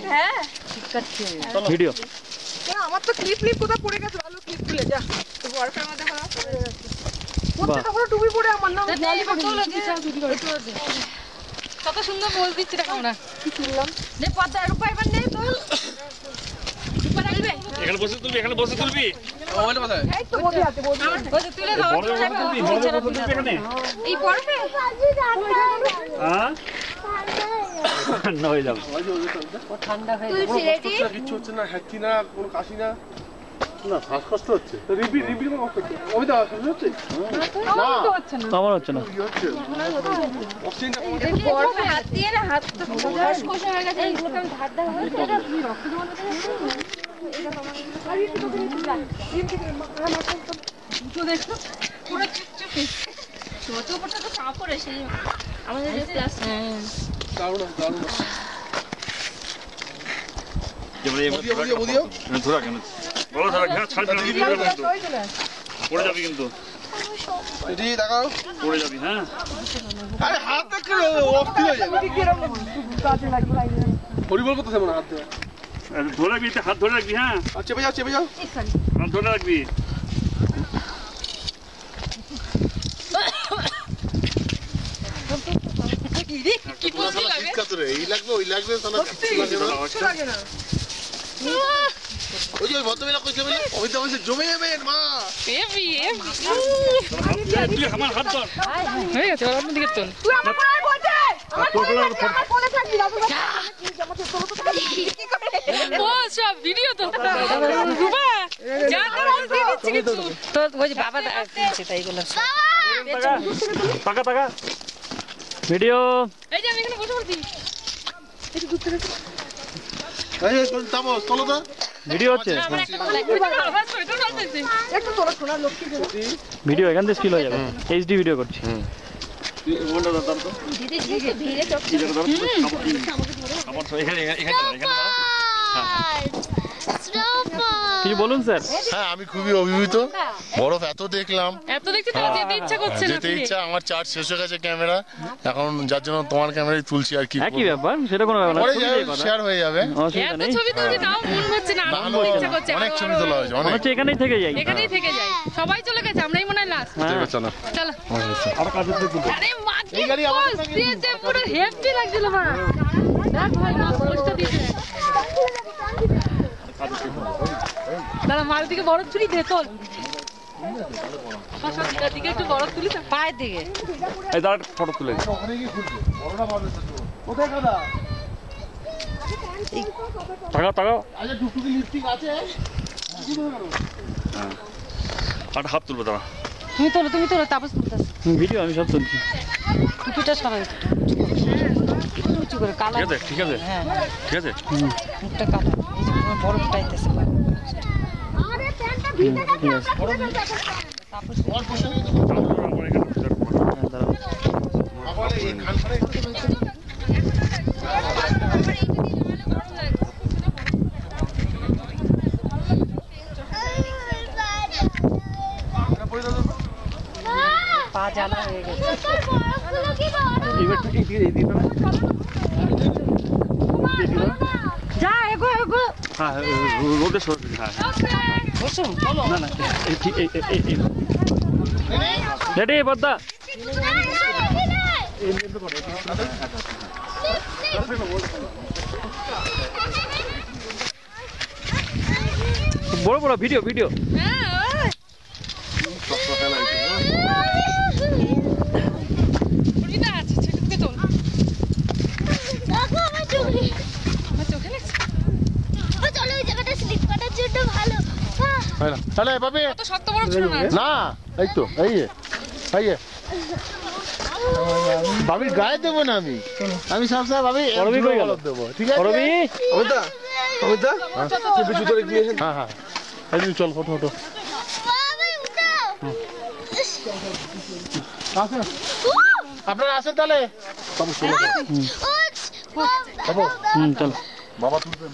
হ্যাঁ ঠিক আছে ভিডিও আমার তো ক্লিপ কোথা পড়ে গেছে ভালো ক্লিপ খুলে যা তো বরফের মধ্যে ভালো পড়ে যাচ্ছে প্রত্যেকটা পুরো টুপি পরে আমার নাম জালি পড়ে কত সুন্দর পোজ দিচ্ছি দেখো আমরা কি তুললাম নে পদ্মা রূপা এবার নে তোল রূপা রাখবে এখানে বসে তুলবি মোবাইল কোথায় এই তো বসে আছে বসে তুলে দাও বড় তুলবি এখানে এই বরফে হ্যাঁ ঠান্ডা হয়ে যাবে ঠান্ডা হয়ে যাবে কিছু হচ্ছে না হাঁচি না কোনো কাশি না না শ্বাসকষ্ট হচ্ছে তো রিপিট কষ্ট হচ্ছে ওই তো হচ্ছে না আমার হচ্ছে না কি হচ্ছে অক্সিজেন বরফে হাত দিয়ে না হাত তো কোষা হয়ে গেছে এইগুলোকে আমি ধার দাও হয়েছে এটা কি রক্ত জমা হচ্ছে এটা তোমার আর একটু করে যা দুটো দেখো পুরো চুপচুপে ছোট উপরটা তো চাপ পড়ে সেই আমাদের যে প্লাস দারুণ বুঝিও ধরা কেন বলো ধরা কেন ছাড়বে না পড়ে যাবে কিন্তু এদি দেখাও পড়ে যাবে হ্যাঁ আরে হাত দেখো অফ হয়ে যাবে কি রকম কাজে লাগবে ভলিবল করতে হবে না হাত ধরে ধরে রাখবি হাত ধরে রাখবি হ্যাঁ চেপে যাও হাত ধরে রাখবি কি বলছিস লাগে কাতরে এই লাগবে ওই লাগবে তাহলে লাগে না ওই যে ভদ্রবেলা কইছে বলে ওই তো কইছে জমে যাবে মা এভি তুই আমার হাত ধর হয়ে গেছে আর আপনি দিকে চল তুই আমার পরে বলছে আমার কোলে থাকবি না তুই আমাকে তোলো তো কি করে ও সব ভিডিও তো রুবা যা তোর অন দিয়ে দিচ্ছি কিছু তো ওই যে বাবা দিচ্ছে তাই বললাম টাকা ভিডিও এই যে আমি এখানে বসে পড়ছি একটু দূর থেকে এই কোন থামো চলো তো ভিডিও হচ্ছে একটু তোরা শোনা লক্ষ্মী ভিডিও এখান থেকে স্কিল হয়ে যাবে এইচডি ভিডিও করছি ওটা দাও তো দিদি ভিড়ে চোখ আমার তো এখানে কি বলুন স্যার হ্যাঁ আমি খুবই অভিভূত বরফ এত দেখলাম এত দেখতে তো যেতে ইচ্ছা করছে না যেতে ইচ্ছা আমার চার্জ শেষ হয়ে গেছে ক্যামেরা এখন যার জন্য তোমার ক্যামেরায় তুলছি আর কি কি ব্যাপার সেটা কোনো ব্যাপার না শেয়ার হয়ে যাবে এত ছবি তুলছি তাও মন হচ্ছে না ইচ্ছা করছে অনেক ছবি তোলা হয়েছে অনেক এখানেই থেকে যাই সবাই চলে গেছে আমরাই মনে হয় লাস্ট চলো আর কাজে তো আরে মা এই গাড়ি আমার দিয়েছে পুরো হেভি লাগছিল মা দেখ ভাই মা কষ্ট দিয়েছে দাদা মার দিকে বরফ ছুরি দে তোল দিকে একটু বরফ তুলি পায়ের দিকে এই দাঁড়া ফটো তুলে কোথায় দাদা টাকা আচ্ছা টুকটুকি লিপস্টিক আছে আর হাত তুলবো দাঁড়া তুমি তোলো তাপস তুলতেছ ভিডিও আমি সব তুলছি টুপিটা সরাই উঁচু করে কালা ঠিক আছে হ্যাঁ ঠিক আছে মুখটা কালা এই যে বরফ টাইতেছে আরে প্যান্টটা ভিজে গেছে তাপস বল বসে নিয়ে আবার এই খান করে পা জ্বালা হয়ে গেছে যা এগো হ্যাঁ রোদে সরবে হ্যাঁ বসুন চলো না রেডি বদ্দা বড় ভিডিও তাহলে ভাবি না এই তো ভাবি গায়ে দেবো না আমি সবসময় ভাবি দেবো ঠিক আছে হ্যাঁ চল ফটো আপনারা আসেন তাহলে চলো বাবা তুলবে